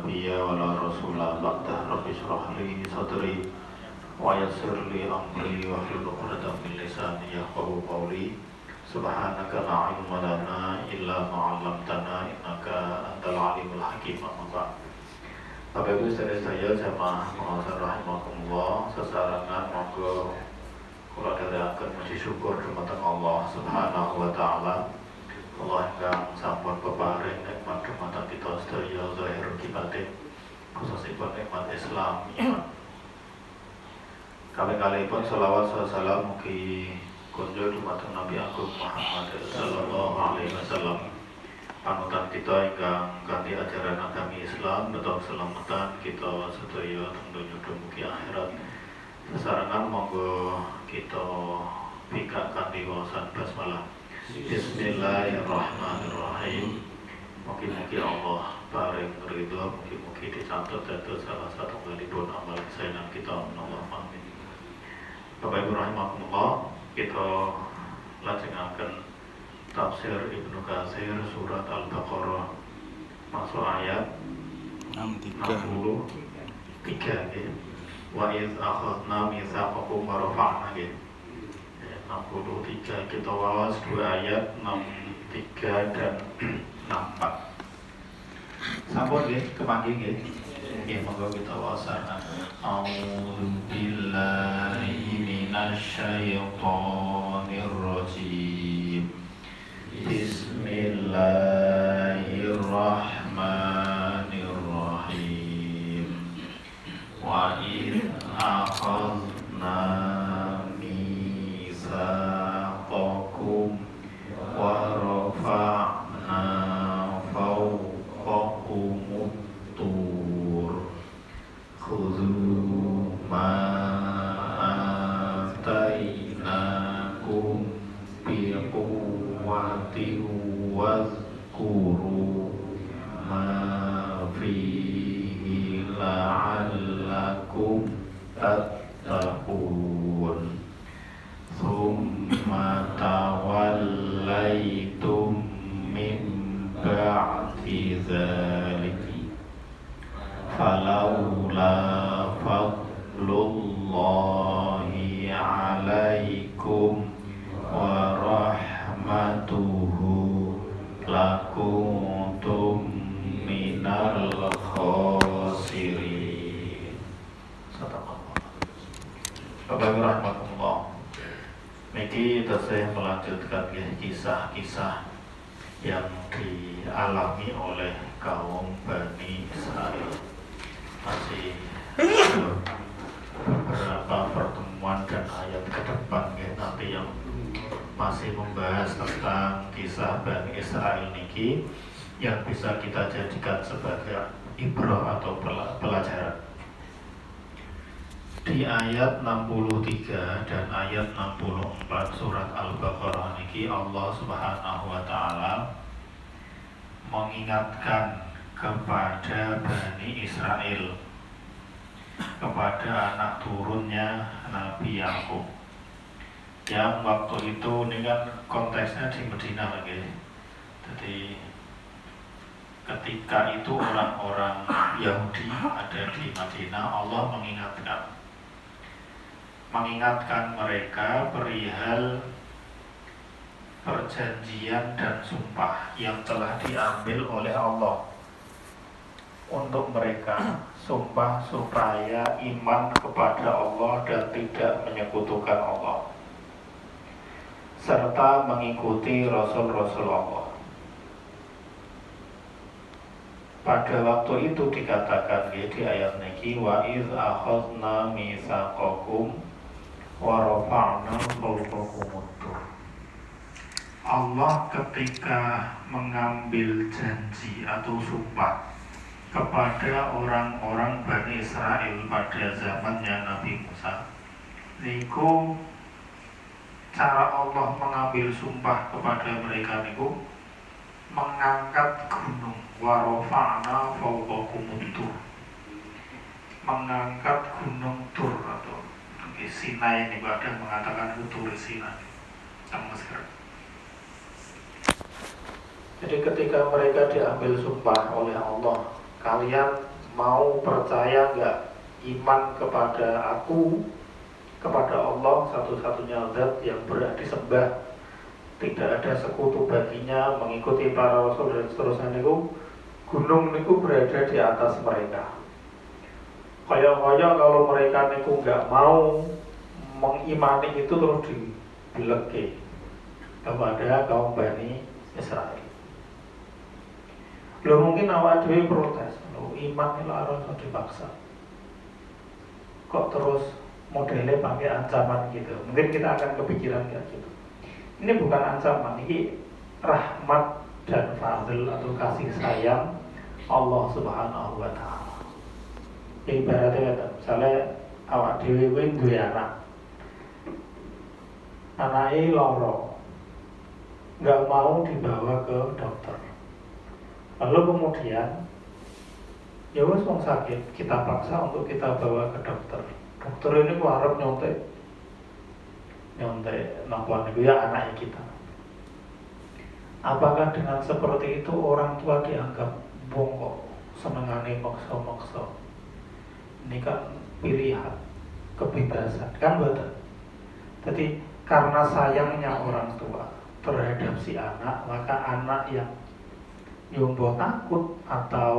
nabiyya wa la rasula ba'dah. Rabbi shrah li sadri wa yassir li amri wahlul 'uqdatam min lisani yafqahu qawli. Subhanaka la ilma lana illa ma 'allamtana innaka antal alimul hakim. Amma Bapak Ibu saya jamaah pengawasan rahimakumullah, sesarangan monggo kula dherekaken muji syukur dumateng Allah Subhanahu wa taala. Allah ingkang sampun peparing nikmat dumateng kita sedaya zahir kibatin, khususipun nikmat Islam iman. Kalih-kalihipun selawat salam mugi kunjuk dumateng Nabi Agung Muhammad sallallahu alaihi wasallam. Panutan kita ingkang kanthi ajaran agami Islam betul selamatan kita sedaya teng donya dumugi akhirat. Sesarengan monggo kita bikak kanthi wawasan basmalah. Bismillahirrahmanirrahim. Mugi-mugi Allah paring ridho, mugi-mugi dicatat dados salah satu ngalipun amal kesayangan kita. Allahumma amin. Bapak Ibu rahimakumullah, kita lajengaken tafsir Ibnu Katsir surat Al-Baqarah masuk ayat 63 nggih. Wa iz akhadna mitsaqakum wa rafa'na nggih. 63 kita wawas dua ayat 63 dan 64. Sampun nggih kepanggih nggih. Nggih monggo kita wawasan. A'udzu billahi minasyaitonir rajim. Bismillahirrahmanirrahim. Wa iz akhadna mitsaqakum wa rafa'na fawqakumut tur khudhu ma atainakum biquwwatin wazkuru ma fihi la'allakum tattaqun. Thumma tawallaytum min ba'di dzalika falawla fadlullahi 'alaikum wa rahmatuhu lakuntum minal khasirin. Bapak Ibu rahmatullah, niki tasih melanjutkan kisah-kisah yang dialami oleh kaum Bani Israel. Masih beberapa pertemuan dan ayat ke depan nanti yang masih membahas tentang kisah Bani Israel niki yang bisa kita jadikan sebagai ibrah atau pelajaran. Di ayat 63 dan ayat 64 surat Al-Baqarah niki Allah Subhanahu wa taala mengingatkan kepada Bani Israel, kepada anak turunnya Nabi Yakub, yang waktu itu ini kan konteksnya di Madinah lagi. Jadi ketika itu orang-orang Yahudi ada di Madinah, Allah mengingatkan mereka perihal perjanjian dan sumpah yang telah diambil oleh Allah untuk mereka. Sumpah supaya iman kepada Allah dan tidak menyekutukan Allah, serta mengikuti Rasul-Rasul Allah. Pada waktu itu dikatakan di ayat niki, wa iz akhadna mitsaqakum wa rafa'na fawqakumut tur. Allah ketika mengambil janji atau sumpah kepada orang-orang Bani Israel pada zamannya Nabi Musa, niku cara Allah mengambil sumpah kepada mereka niku mengangkat gunung, wa rafa'na fawqakumut tur, mengangkat gunung Tur atau Sinai. Ini ada yang mengatakan itu Tur Sinai sama Mesir. Jadi ketika mereka diambil sumpah oleh Allah, kalian mau percaya nggak, iman kepada aku, kepada Allah satu-satunya zat yang berhak disembah, tidak ada sekutu baginya, mengikuti para rasul dan seterusnya niku, gunung niku berada di atas mereka. Kaya-kaya kalau mereka niku nggak mau mengimani itu terus dileke kepada kaum Bani Israel. Lo mungkin awak dhewe protes, lo iman itu harus dipaksa. Kok terus modelnya pakai ancaman gitu? Mungkin kita akan kepikiran kayak gitu. Ini bukan ancaman, ini rahmat dan fadl atau kasih sayang Allah Subhanahu wa Ta'ala. Ibaratnya misalnya awak dhewe kuwi duwe anak. Anake lara, nggak mau dibawa ke dokter. Lalu kemudian ya wes wong sakit, kita paksa untuk kita bawa ke dokter. Dokter ini ku harap nyontek nampuan itu ya anaknya kita. Apakah dengan seperti itu orang tua dianggap bongkok, senengane maksa-maksa? Ini kan pilihan, kebebasan, kan betul. Jadi karena sayangnya orang tua terhadap si anak, maka anak yang nyumbo takut atau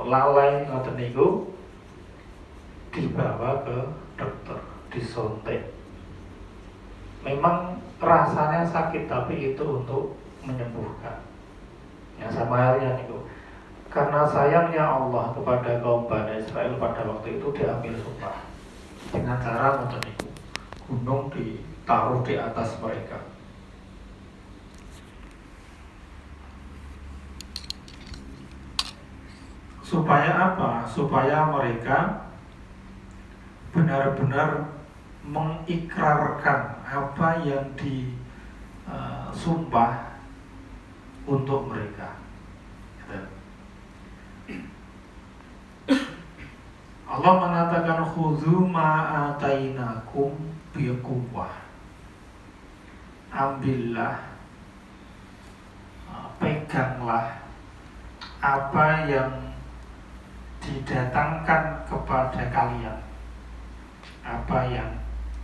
lalai ngoten niku dibawa ke dokter, disontek. Memang rasanya sakit, tapi itu untuk menyembuhkan. Ya sama halnya niku. Karena sayangnya Allah kepada kaum Bani Israel pada waktu itu diambil sumpah dengan cara ngoten niku. Gunung ditaruh di atas mereka. Supaya apa? Supaya mereka benar-benar mengikrarkan apa yang disumpah untuk mereka. Allah mengatakan khudzu ma atainakum biquwwah. Ambillah, peganglah apa yang didatangkan kepada kalian, apa yang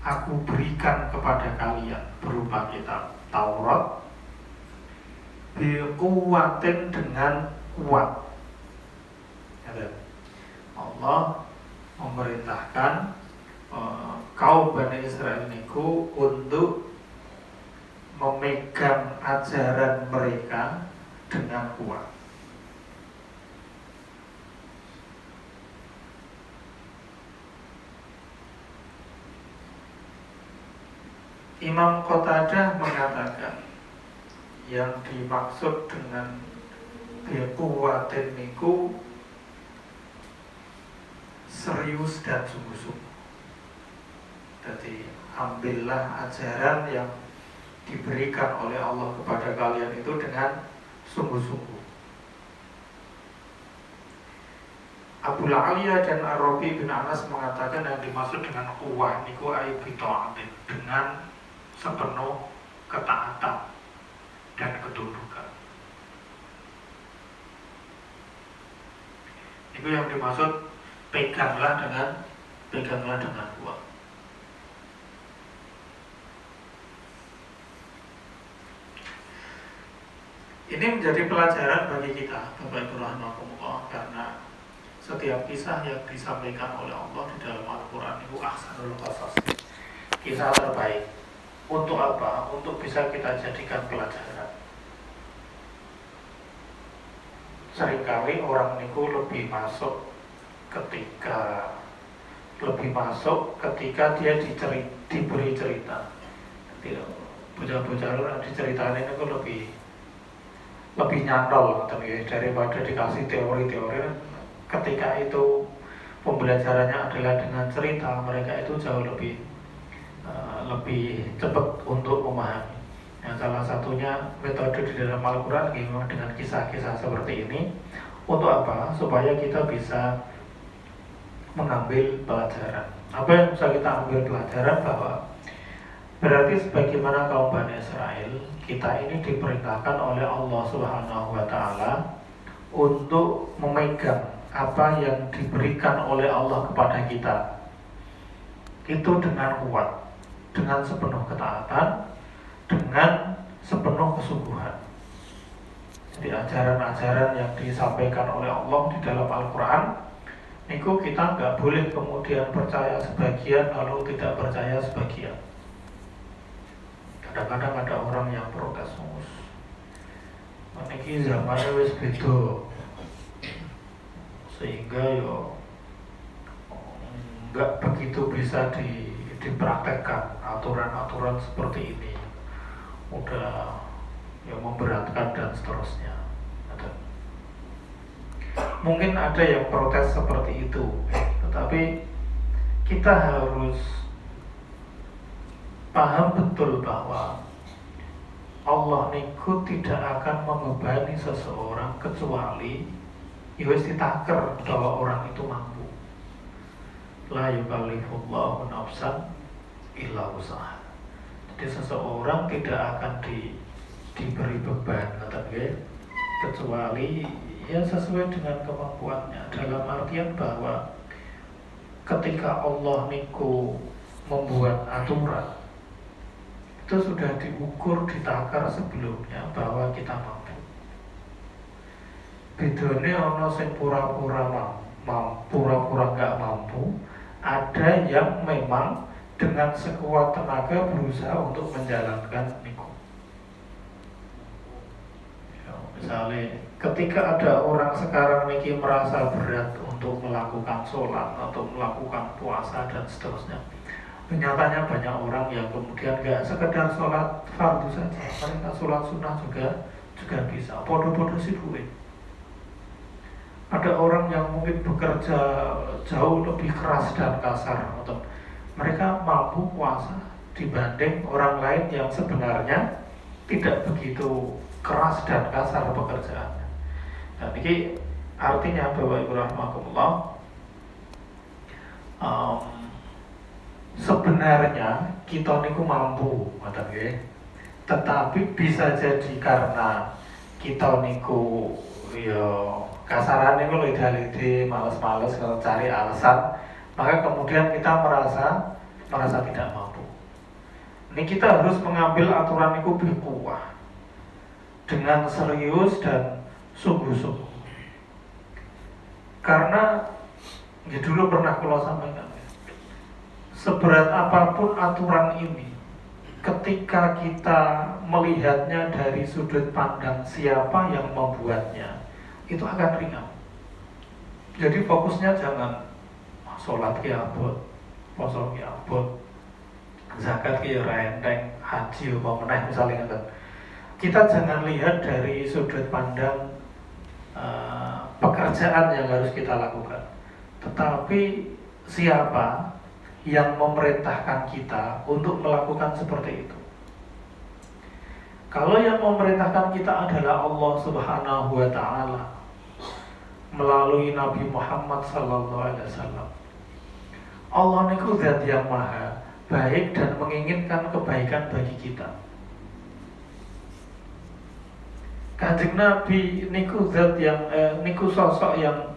aku berikan kepada kalian berupa kitab Taurat, biquwatin, dengan kuat. Allah memerintahkan kaum Bani Israel niku untuk memegang ajaran mereka dengan kuat. Imam Qatadah mengatakan yang dimaksud dengan biquwatin niku serius dan sungguh-sungguh. Jadi ambillah ajaran yang diberikan oleh Allah kepada kalian itu dengan sungguh-sungguh. Abu Aliyah dan Ar-Rabi bin Anas mengatakan yang dimaksud dengan quwwah niku ai bita'atin, dengan sepenuh ketaatan dan ketundukan. Itu yang dimaksud peganglah dengan kuat. Ini menjadi pelajaran bagi kita, Bapak Ibu rahimakumullah, karena setiap kisah yang disampaikan oleh Allah di dalam Al-Quran itu ahsanul qasas, kisah terbaik. Untuk apa? Untuk bisa kita jadikan pelajaran. Seringkali orang niku lebih masuk ketika dia diberi cerita. Bocah-bocah diceritain itu lebih nyantol daripada dikasih teori-teori. Ketika itu pembelajarannya adalah dengan cerita, mereka itu jauh lebih cepat untuk memahami. Yang salah satunya metode di dalam Al-Quran dengan kisah-kisah seperti ini. Untuk apa? Supaya kita bisa mengambil pelajaran. Apa yang bisa kita ambil pelajaran? Bahwa berarti sebagaimana kaum Bani Israel, kita ini diperintahkan oleh Allah Subhanahu wa Ta'ala untuk memegang apa yang diberikan oleh Allah kepada kita itu dengan kuat, dengan sepenuh ketaatan, dengan sepenuh kesungguhan. Jadi ajaran-ajaran yang disampaikan oleh Allah di dalam Al-Quran niku kita nggak boleh kemudian percaya sebagian lalu tidak percaya sebagian. Kadang-kadang ada orang yang protes, niki zamannya wis beda, sehingga yo nggak begitu bisa dipraktekkan aturan-aturan seperti ini, udah ya memberatkan dan seterusnya. Mungkin ada yang protes seperti itu, tetapi kita harus paham betul bahwa Allah niku tidak akan membebani seseorang kecuali wis ditaker bahwa orang itu mampu. La yukallifullahu nafsan illa usaha. Jadi seseorang tidak akan diberi beban kecuali ya sesuai dengan kemampuannya. Dalam artian bahwa ketika Allah niku membuat aturan itu sudah diukur, ditakar sebelumnya bahwa kita mampu. Bedone ana sing pura-pura pura-pura nggak mampu, ada yang memang dengan sekuat tenaga berusaha untuk menjalankan niku. Ya, misalnya ketika ada orang sekarang niki merasa berat untuk melakukan sholat atau melakukan puasa dan seterusnya, nyatanya banyak orang yang kemudian gak sekedar sholat fardu saja, mereka sholat sunnah juga bisa. Podo-podo sih duit. Ada orang yang mungkin bekerja jauh lebih keras dan kasar, atau mereka mampu puasa dibanding orang lain yang sebenarnya tidak begitu keras dan kasar pekerjaannya. Nah, ini artinya bahwa Ibu rahmatullah, sebenarnya kita niku mampu, tetapi bisa jadi karena kita niku yo kasaran niku lidi-lidi, males-males kalau cari alasan, maka kemudian kita merasa tidak mampu. Ini kita harus mengambil aturan niku kuah dengan serius dan sungguh-sungguh. Karena ya dulu pernah kalau sampaikan, seberat apapun aturan ini, ketika kita melihatnya dari sudut pandang siapa yang membuatnya, itu akan ringan. Jadi fokusnya jangan sholat ki abot, puasa ki abot, zakat ki enteng, haji apa meneh misalnya kan. Kita jangan lihat dari sudut pandang pekerjaan yang harus kita lakukan, tetapi siapa yang memerintahkan kita untuk melakukan seperti itu. Kalau yang memerintahkan kita adalah Allah Subhanahu wa Ta'ala melalui Nabi Muhammad sallallahu alaihi wasallam, Allah niku zat yang maha baik dan menginginkan kebaikan bagi kita. Kanjeng Nabi niku zat yang niku sosok yang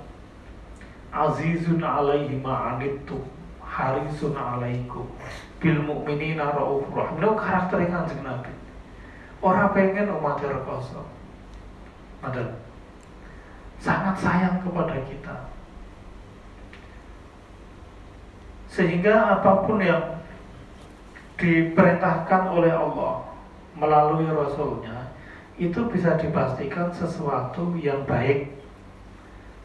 azizun alaihi ma'anittu harisun alaikum bil mu'minina raufur rahim. Itu karakter Kanjeng Nabi. Orang pengen umatnya rekoso, sangat sayang kepada kita, sehingga apapun yang diperintahkan oleh Allah melalui Rasulnya itu bisa dipastikan sesuatu yang baik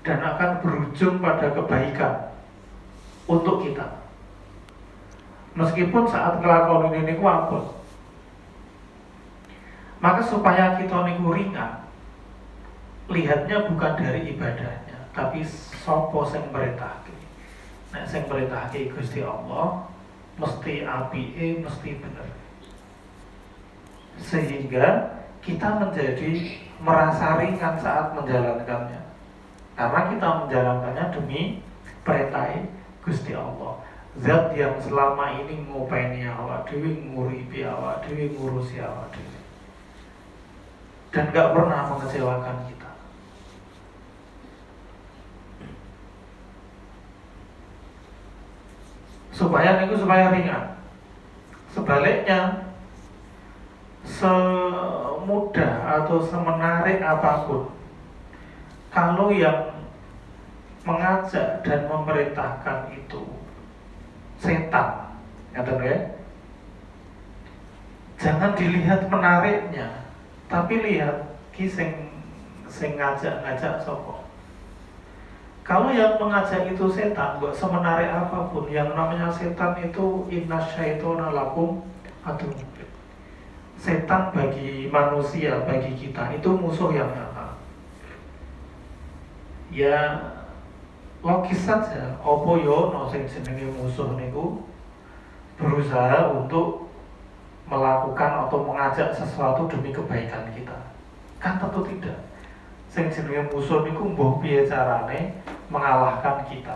dan akan berujung pada kebaikan untuk kita. Meskipun saat ngelakoni ini kuapun, maka supaya kita niku ringan, lihatnya bukan dari ibadahnya, tapi sapa sing merintahke. Nek sing merintahke Gusti Allah, mesti apike, mesti bener. Sehingga kita menjadi merasa ringan saat menjalankannya, karena kita menjalankannya demi perintah Gusti Allah, zat yang selama ini ngopeni awak dhewe, nguripi awak dhewe, ngurusi awak dhewe, dan gak pernah mengecewakan kita. supaya ringan. Sebaliknya, semudah atau semenarik apapun, kalau yang mengajak dan memerintahkan itu setan, jangan dilihat menariknya, tapi lihat ki sing ngajak sopo. Kalau yang mengajak itu setan, buat semenarik apapun, yang namanya setan itu inna syaitona lakum aduh. Setan bagi manusia, bagi kita itu musuh yang nyata. Ya logis saja, opo yo no sing jenenge musuh niku berusaha untuk melakukan atau mengajak sesuatu demi kebaikan kita. Kan tentu tidak. Sing jenenge musuh niku mbuh piye carane mengalahkan kita.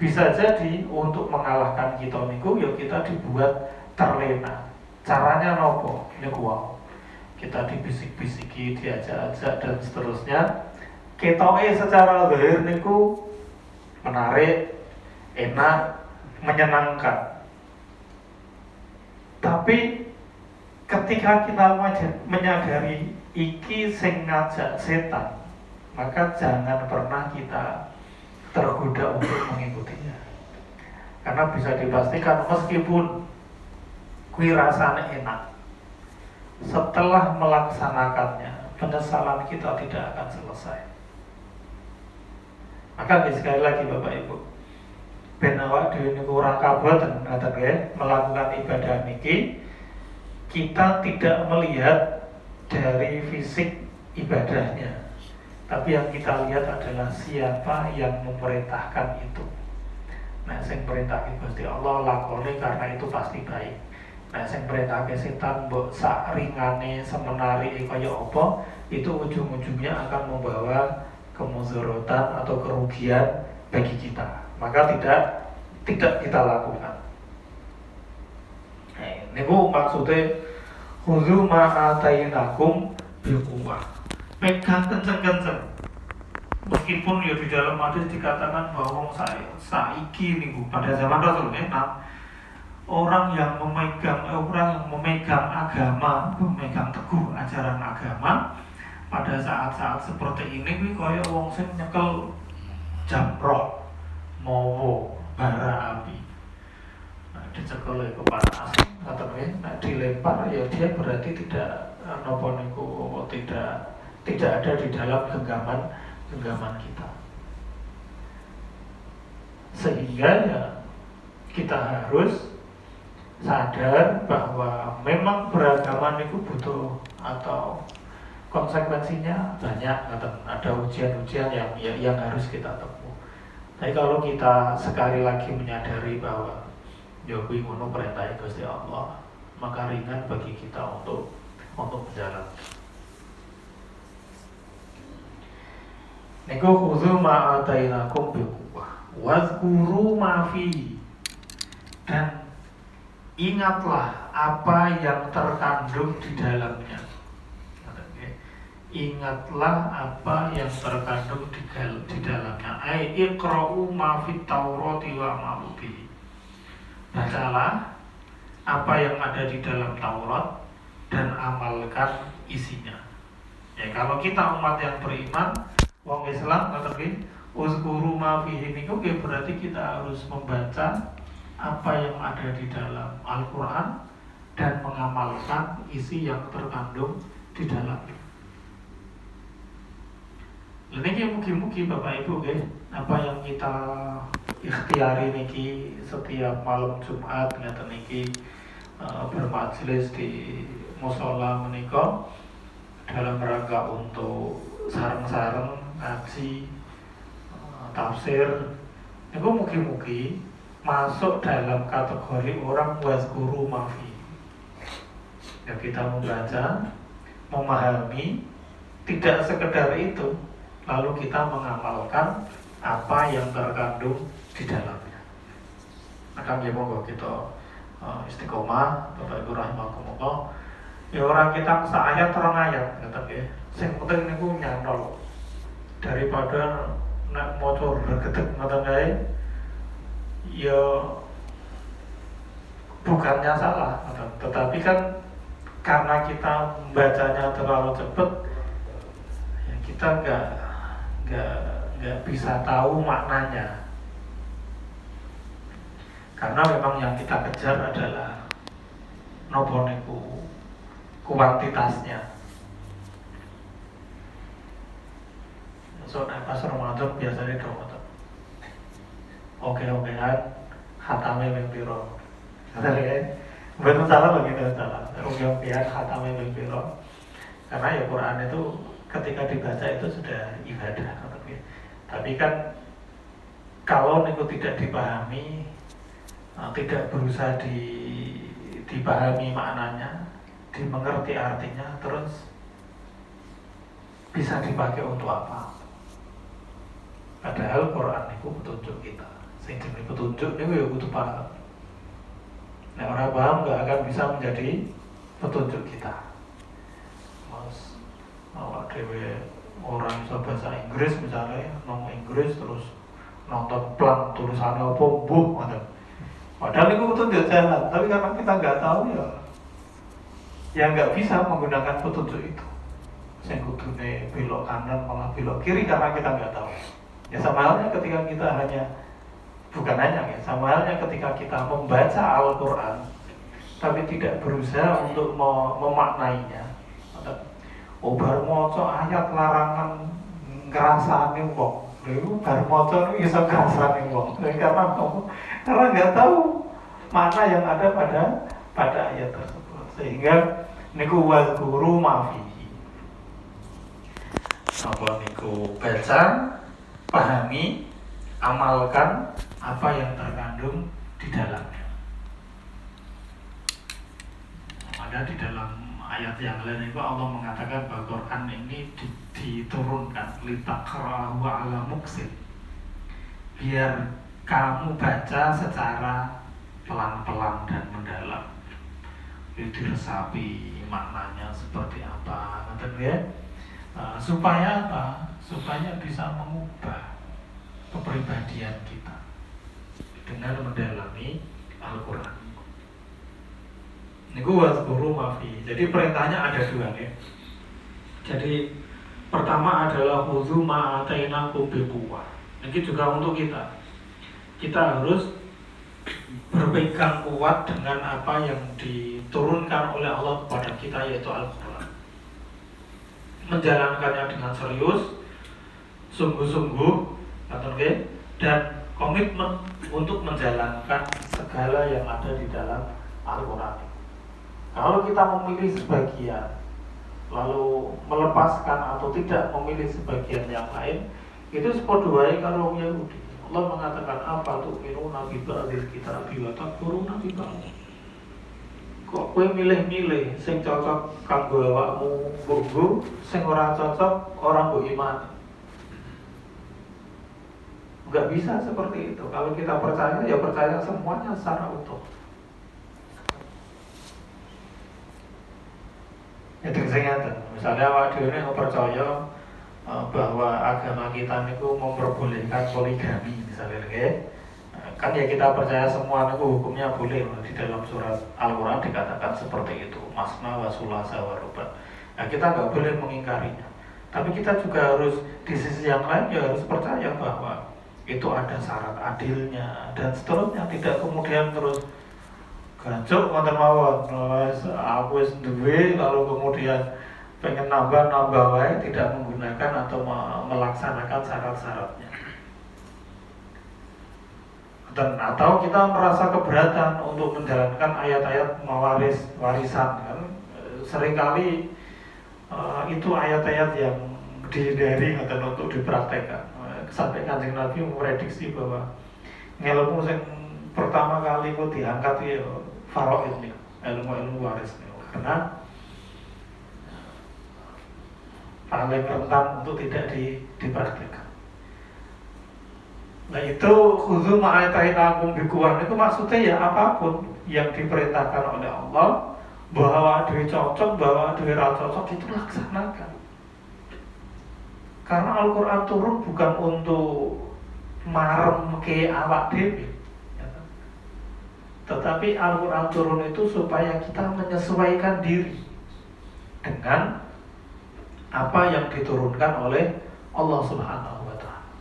Bisa jadi untuk mengalahkan kita niku ya kita dibuat terlena. Caranya nopo? Niku wae. Kita dibisik-bisiki, diajak-ajak dan seterusnya. Ketoke secara zahir niku menarik, enak, menyenangkan. Tapi ketika kita menyadari iki sing ngajak setan, maka jangan pernah kita tergoda untuk mengikutinya. Karena bisa dipastikan meskipun kui rasanya enak, setelah melaksanakannya penyesalan kita tidak akan selesai. Maka sekali lagi Bapak Ibu, ben awak dhewe niku ora kaboten melakukan ibadah niki, kita tidak melihat dari fisik ibadahnya, tapi yang kita lihat adalah siapa yang memerintahkan itu. Nah, sing perintahke Gusti Allah lakone karena itu pasti baik. Nah, sing perintahke setan mbok sak ringane semenari kaya apa, itu ujung-ujungnya akan membawa kemudaratan atau kerugian bagi kita. Maka tidak kita lakukan. Nah, niku maksudnya khudzu ma atainakum biquwwah. Pegang kenceng-kenceng. Meskipun ya di dalam hadis dikatakan bahwa saiki niku pada zaman Rasul orang yang memegang agama, memegang teguh ajaran agama pada saat-saat seperti ini kaya wong sing nyekel jamroh mawa bara api. Nah, dicekel ke panas atau dilempar ya dia berarti tidak tidak ada di dalam genggaman kita. Sehingga ya kita harus sadar bahwa memang beragama itu butuh atau konsekuensinya banyak, ada ujian-ujian yang harus kita tempuh. Tapi kalau kita sekali lagi menyadari bahwa ya kuwi ngono perintah Gusti Allah, maka ringan bagi kita untuk berjalan. Niku khudzu ma atainakum biquwwah wazkuru ma fi, dan ingatlah apa yang terkandung di dalamnya. Ingatlah apa yang terkandung di dalamnya. Ai iqra'u ma fit Taurati wa amalu bihi. Bacalah apa yang ada di dalam Taurat dan amalkan isinya. Ya, kalau kita umat yang beriman, wong Islam uzkuru ma fihi niku berarti kita harus membaca apa yang ada di dalam Al-Quran dan mengamalkan isi yang terkandung di dalamnya. Ini mugi-mugi Bapak Ibu apa yang kita ikhtiari niki setiap malam Jumat ngeten niki bermajelis di mushola menika dalam rangka untuk sareng-sareng ngaji tafsir. Niku mugi-mugi masuk dalam kategori orang wazkuru mafi. Ya, kita membaca, memahami, tidak sekedar itu, lalu kita mengamalkan apa yang terkandung di dalamnya. Maka monggo kita istiqomah, Bapak Ibu rahimakumullah. Ya orang kita seayat orang ayat, ya. Sing penting niku nyantol daripada nak motor regedeg ngoten kae. Ya bukannya salah, tetapi kan karena kita membacanya terlalu cepat, ya kita nggak bisa tahu maknanya. Karena memang yang kita kejar adalah nopo niku kuantitasnya. Soalnya pas Ramadan biasanya dong, oke-okean khatame ping pira. Betul salah lagi betul salah. Oke-okean khatame ping pira. Karena ya Quran itu ketika dibaca itu sudah ibadah. Tapi kan kalau niku tidak dipahami, tidak berusaha dipahami maknanya, dimengerti artinya, terus bisa dipakai untuk apa? Padahal Quran itu petunjuk kita. Sing demi petunjuk itu ya kudu paham. Nah, orang paham nggak akan bisa menjadi petunjuk kita. Mas, awak dewe orang bisa bahasa Inggris misalnya, ngomong Inggris terus nonton plan tulisannya apa buh, padahal itu petunjuk jalan. Tapi karena kita nggak tahu ya nggak bisa menggunakan petunjuk itu. Saya kudune belok kanan malah belok kiri karena kita nggak tahu. Ya sama halnya ketika kita sama halnya ketika kita membaca Al-Quran tapi tidak berusaha untuk memaknainya. Bar maca ayat larangan ngrasani wong. Lha bar maca niku iso ngrasani wong. Karena nggak tahu makna yang ada pada ayat tersebut. Sehingga niku wazkuru ma fihi. Apa niku baca, pahami, amalkan apa yang terkandung di dalamnya. Ada di dalam ayat yang lain itu Allah mengatakan bahwa Quran ini diturunkan litaqra'ahu 'ala muksin, biar kamu baca secara pelan-pelan dan mendalam. Diresapi maknanya seperti apa, supaya apa? Supaya bisa mengubah kepribadian kita dengan mendalami Al-Quran. Niku wazkuru ma fi. Jadi perintahnya ada dua nih. Jadi pertama adalah khudzu ma atainakum biquwwah. Ini juga untuk kita. Kita harus berpegang kuat dengan apa yang diturunkan oleh Allah kepada kita, yaitu Al-Quran. Menjalankannya dengan serius, sungguh-sungguh, dan komitmen untuk menjalankan segala yang ada di dalam Al-Quran. Kalau kita memilih sebagian, lalu melepaskan atau tidak memilih sebagian yang lain, itu seperti wae karo wong Yahudi. Allah mengatakan apa tuh minuna bi ba'dil kitabi wa takfuruna bi ba'd. Kok kowe milih-milih sing cocok kanggo awakmu mbok, sing ora cocok ora mbok imani. Enggak bisa seperti itu. Kalau kita percaya, ya percaya semuanya secara utuh. Itu kesengatan. Misalnya awak dhewe nek percaya bahwa agama kita itu memperbolehkan poligami misalnya, kan ya kita percaya semua itu hukumnya boleh. Di dalam surat Al-Quran dikatakan seperti itu, masna wa sulasa wa ruba. Nah, kita nggak boleh mengingkarinya, tapi kita juga harus di sisi yang lain ya harus percaya bahwa itu ada syarat adilnya dan seterusnya. Tidak kemudian terus gancuk ngoten mawon, aku wis duwe lalu kemudian pengen nambah wae, tidak menggunakan atau melaksanakan syarat-syaratnya. Dan atau kita merasa keberatan untuk menjalankan ayat-ayat warisan, kan seringkali itu ayat-ayat yang dihindari atau untuk dipraktekkan. Sampai Kanjeng Nabi memprediksi bahwa ilmu yang pertama kali itu diangkat ya faraid nih, ilmu waris nih, karena paling rentan untuk tidak dipraktikkan. Nah itu khudzu ma atainakum biquwwah, itu maksudnya ya apapun yang diperintahkan oleh Allah, bahwa dhewe cocok, bahwa dhewe ra cocok, itu laksanakan. Karena Al-Quran turun bukan untuk marem ke awak dhewe, Tetapi Al-Quran turun itu supaya kita menyesuaikan diri dengan apa yang diturunkan oleh Allah Subhanahu wa Ta'ala.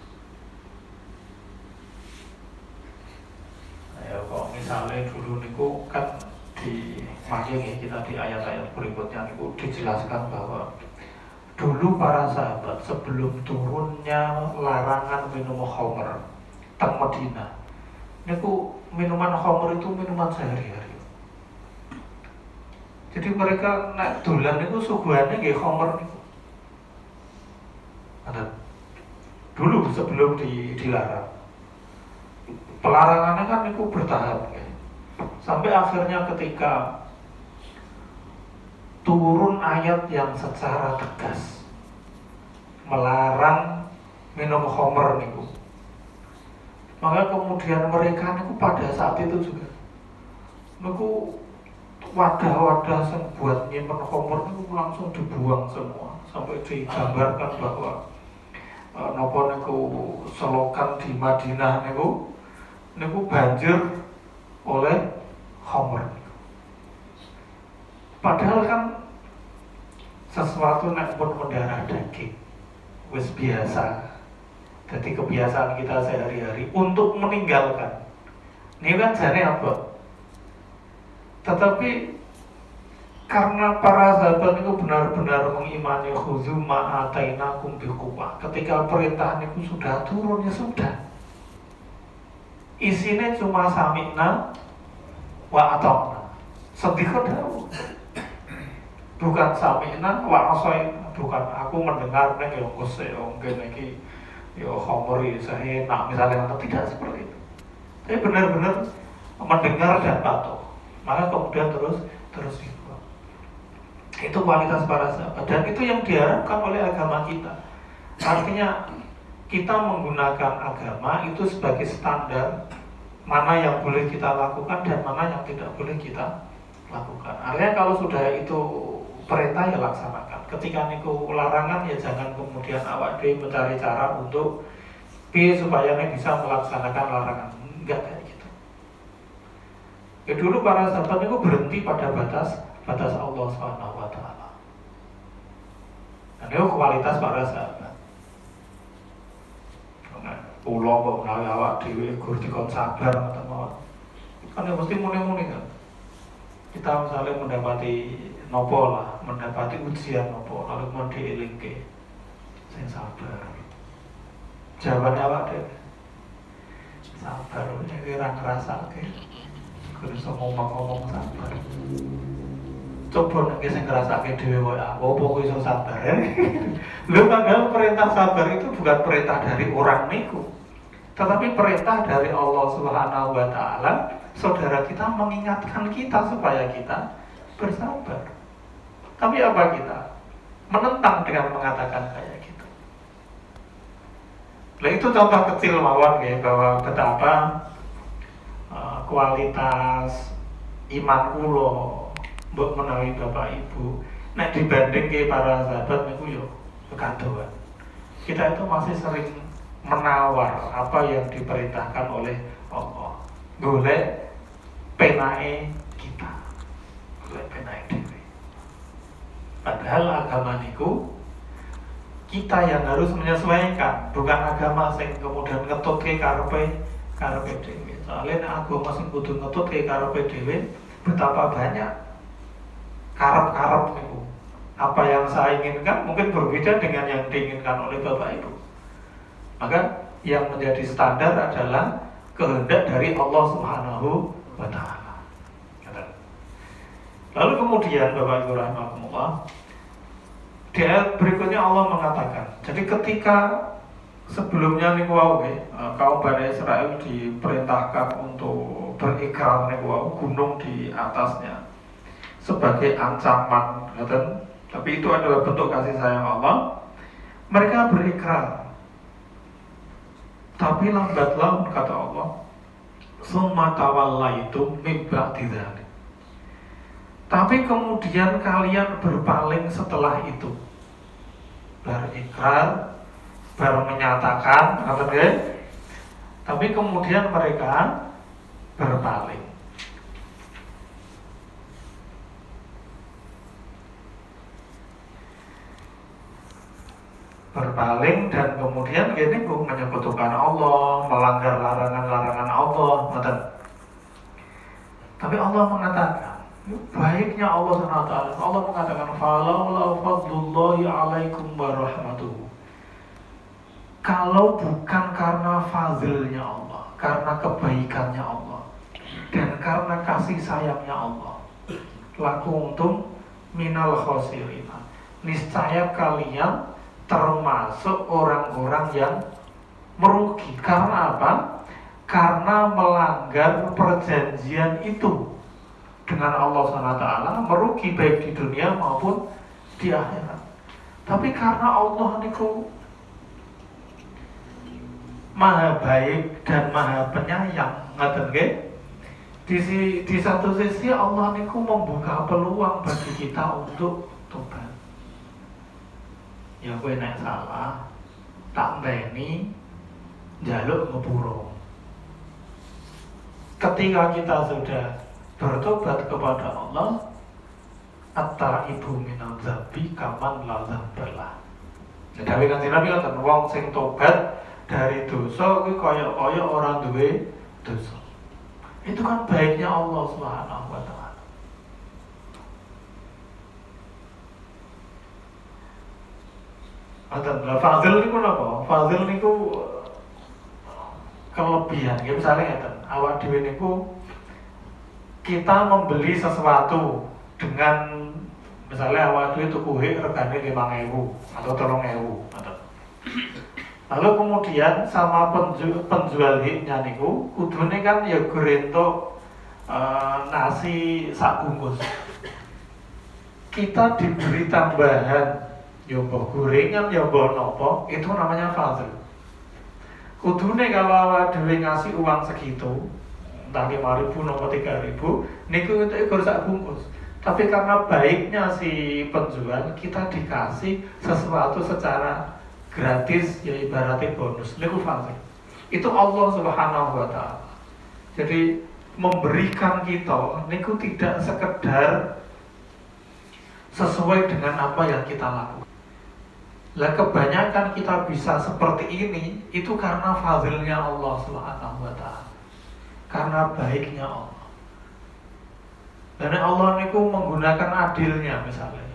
Ya, kalau misalnya dulu niku kan di makanya kita di ayat-ayat berikutnya niku dijelaskan bahwa dulu para sahabat sebelum turunnya larangan minum khamr teng Madinah, niku minuman khamr itu minuman sehari-hari. Jadi mereka nak dolan niku suguhane nggih khamr niku. Ada dulu sebelum dilarang. Pelarangannya kan niku bertahap ya. Sampai akhirnya ketika turun ayat yang secara tegas melarang minum khamr niku. Maka kemudian mereka niku pada saat itu juga niku wadah-wadah yang buat nyimpen khamr niku langsung dibuang semua, sampai digambarkan bahwa napa niku selokan di Madinah niku banjir oleh khamr. Padahal kan sesuatu nek pun mendarah daging wis biasa. Jadi kebiasaan kita sehari-hari untuk meninggalkan. Ini kan jane apa? Tetapi karena para sahabat itu benar-benar mengimani khudzu ma atainakum biquwwah. Ketika perintah itu sudah turun, ya sudah. Isinya cuma sami'na wa ata'na. Sedikit dahulu. Bukan sami'na wa asaina, bukan aku mendengar nek yo kose mungkin iki yo khamri saya enak misalnya, tidak seperti itu. Tapi benar-benar mendengar dan patuh. Maka kemudian terus itu kualitas para sahabat, dan itu yang diharapkan oleh agama kita. Artinya kita menggunakan agama itu sebagai standar mana yang boleh kita lakukan dan mana yang tidak boleh kita lakukan. Artinya kalau sudah itu perintah ya laksanakan. Ketika niku larangan ya jangan kemudian awak dhewe mencari cara untuk supaya bisa melaksanakan larangan. Enggak kayak gitu. Ya dulu para sahabat itu berhenti pada batas Allah Subhanahu wa Ta'ala. Dan itu kualitas para sahabat. Pulau kok menawi awak dhewe gur dikon sabar ngoten mawon. Kan ya mesti muni-muni kan. Kita misalnya mendapati nopo lah, mendapati ujian nopo, lalu mau dielingke sing sabar. Jawabannya awak dhewe sabar, nek ora ngrasake kudu iso ngomong sabar. Coba nek sing ngrasake dhewe wae apa kok iso sabar. Lho padahal perintah sabar itu bukan perintah dari orang niku, tetapi perintah dari Allah Subhanahu wa Ta'ala. Saudara kita mengingatkan kita supaya kita bersabar. Tapi apa kita? Menentang dengan mengatakan kayak gitu. Nah itu contoh kecil mawon ya, bahwa betapa kualitas iman kula mbok menawi Bapak Ibu nek dibanding ke para sahabat niku yo kekandoan. Kita itu masih sering menawar apa yang diperintahkan oleh Allah. Golek penake kita. Golek penake dhewe. Padahal agama niku kita yang harus menyesuaikan, bukan agama sing kemudian ngetutke karepe dhewe. Soalnya agama sing kudu ngetutke karepe dhewe, betapa banyak karep-karep niku. Apa yang saya inginkan mungkin berbeda dengan yang diinginkan oleh Bapak Ibu. Maka yang menjadi standar adalah kehendak dari Allah Subhanahu wa Ta'ala. Lalu kemudian Bapak Ibu rahimakumullah, di ayat berikutnya Allah mengatakan, jadi ketika sebelumnya niku wau kaum Bani Israel diperintahkan untuk berikrar niku wau gunung di atasnya sebagai ancaman, tapi itu adalah bentuk kasih sayang Allah. Mereka berikrar, tapi lambat laun kata Allah, summa tawallaitum min ba'di dzalik. Tapi kemudian kalian berpaling setelah itu. Berikrar, baru menyatakan, tapi kemudian mereka berpaling. berpaling dan kemudian gini menyekutukan Allah, melanggar larangan-larangan Allah, betul. Tapi Allah mengatakan, baiknya Allah SWT. Allah mengatakan, "Falaula fadlullahi 'alaikum wa rahmatuhu." Kalau bukan karena fazilnya Allah, karena kebaikannya Allah, dan karena kasih sayangnya Allah, lakuntum minal khosirin. Niscaya kalian termasuk orang-orang yang merugi. Karena apa? Karena melanggar perjanjian itu dengan Allah SWT, merugi baik di dunia maupun di akhirat. Tapi karena Allah niku maha baik dan maha penyayang, ngaten nggih? Di satu sisi Allah niku membuka peluang bagi kita untuk tobat. Ya kowe nek salah tak mbeni njaluk ngepuro. Ketika kita sudah bertobat kepada Allah, at-taibu minal dzambi kaman la dzambalah. Dawuh Kanjeng Nabi ngoten, wong sing tobat dari dosa kuwi kaya ora duwe dosa. Itu kan baiknya Allah Subhanahu wa taala. Fazil niku napa? Fazil niku kelebihan. Ya misalnya ngeten, awak dhewe niku kita membeli sesuatu dengan misalnya awak dhewe tuku hek regane 5.000 atau 3.000 ngoten. Lalu kemudian sama penjual hiknya niku kudune kan ya gurento nasi sak bungkus. Kita diberi tambahan ya mbah gorengan ya mbah napa, itu namanya fazil. Kudune kalau awak dhewe ngasih uang segitu, entah 5.000 napa 3.000, niku itu ikut sak bungkus. Tapi karena baiknya si penjual, kita dikasih sesuatu secara gratis, ya ibaratnya bonus. Niku fazil. Itu Allah Subhanahu wa taala. Jadi memberikan kita niku tidak sekedar sesuai dengan apa yang kita lakukan. Lah kebanyakan kita bisa seperti ini itu karena fazilnya Allah Subhanahu wa taala. Karena baiknya Allah. Dan Allah niku menggunakan adilnya misalnya.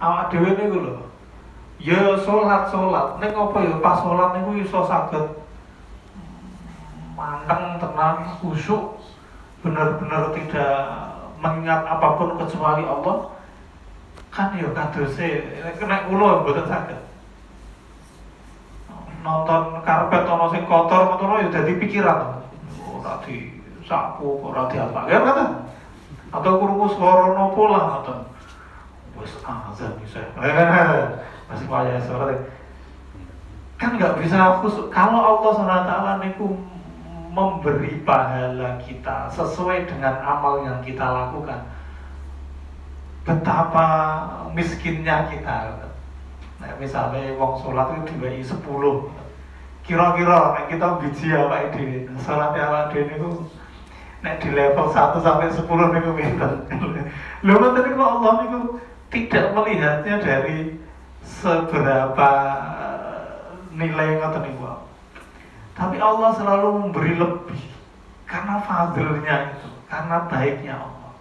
Awak dhewe niku lho. Ya salat ning apa ya pas salat niku iso saged manteng tenang khusyuk, benar-benar tidak mengingat apapun kecuali Allah. Kan ya kadose kena kula mboten saged. Nonton karpet ana sing kotor ngono ya dadi pikiran. Ora disapu, ora diapa. Ya kan? Atau krungu swara napa lah ngoten. Wis azan bisa. Masih payah suara. Kan enggak bisa khusus. Kalau Allah SWT niku memberi pahala kita sesuai dengan amal yang kita lakukan, betapa miskinnya kita. Nah, misalnya wong sholat itu diwehi 10. Kira-kira nek kita biji awake dhewe, salatnya awake dhewe niku nek di level 1 sampai 10 niku pinten. Lho ngoten niku Allah niku tidak melihatnya dari seberapa nilai ngoten niku. Tapi Allah selalu memberi lebih karena fadilnya itu, karena baiknya Allah.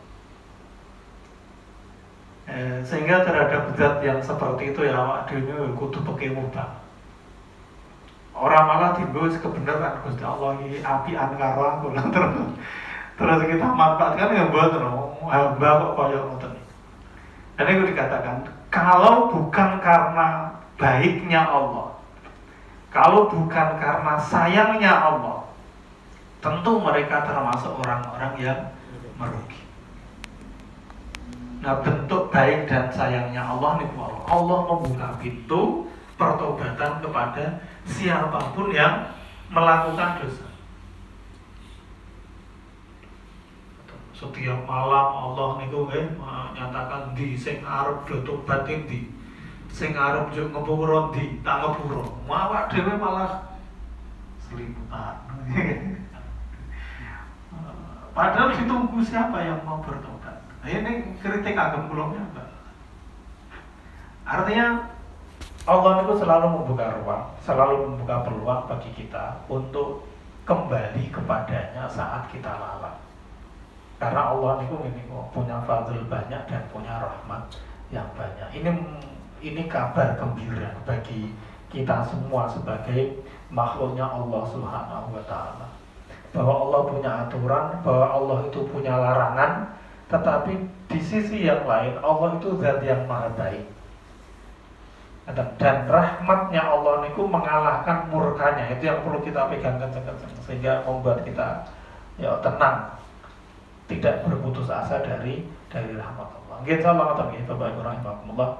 Sehingga terhadap zat yang seperti itu ya awak dhewe kudu peke mubah. Orang malah timbul kebenaran Gusti Allah iki apian karo aku terus kita manfaatkan ya mboten hamba kok kaya ngoten. Dan itu dikatakan kalau bukan karena baiknya Allah, kalau bukan karena sayangnya Allah, tentu mereka termasuk orang-orang yang merugi. Nah, bentuk baik dan sayangnya Allah nih, Allah membuka pintu pertobatan kepada siapapun yang melakukan dosa. Setiap malam Allah niku menyatakan di sing arep do tobat ndi, sing arep yo ngepuro ndi, tak ngepuro. Awak dhewe malah selimutan. Padahal ditunggu siapa yang mau bertobat. Ini kritik agama kulonnya enggak. Artinya Allah itu selalu membuka ruang, selalu membuka peluang bagi kita untuk kembali kepadanya saat kita lalai. Karena Allah itu punya fadl banyak dan punya rahmat yang banyak. Ini kabar gembira bagi kita semua sebagai makhluknya Allah Subhanahu wa Ta'ala. Bahwa Allah punya aturan, bahwa Allah itu punya larangan, tetapi di sisi yang lain Allah itu zat yang maha baik. Dan rahmatnya Allah niku mengalahkan murkanya. Itu yang perlu kita pegang kencang-kencang, sehingga membuat kita ya tenang, tidak berputus asa dari rahmat Allah. Insyaallah ngoten nggih Bapak Ibu rahimakumullah.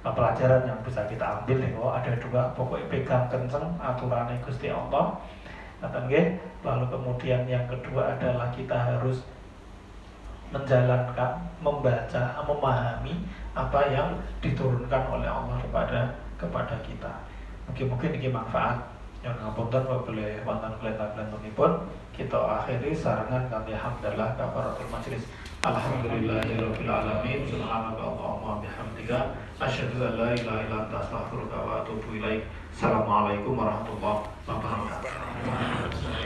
Pelajaran yang bisa kita ambil nih, ada dua, pokoknya pegang kencang aturannya Gusti Allah. Lalu kemudian yang kedua adalah kita harus menjalankan, membaca, memahami apa yang diturunkan oleh Allah kepada kita. Mungkin ini manfaat yang ngapunten boleh wonten kelentar-kelentaripun kita akhiri sarangan kami hamdalah kafaratul majlis. Alhamdulillahirabbil alamin. Subhanaka Allahumma bihamdika asyhadu an la ilaha illa anta astaghfiruka wa atubu ilaik. Assalamualaikum warahmatullahi wabarakatuh.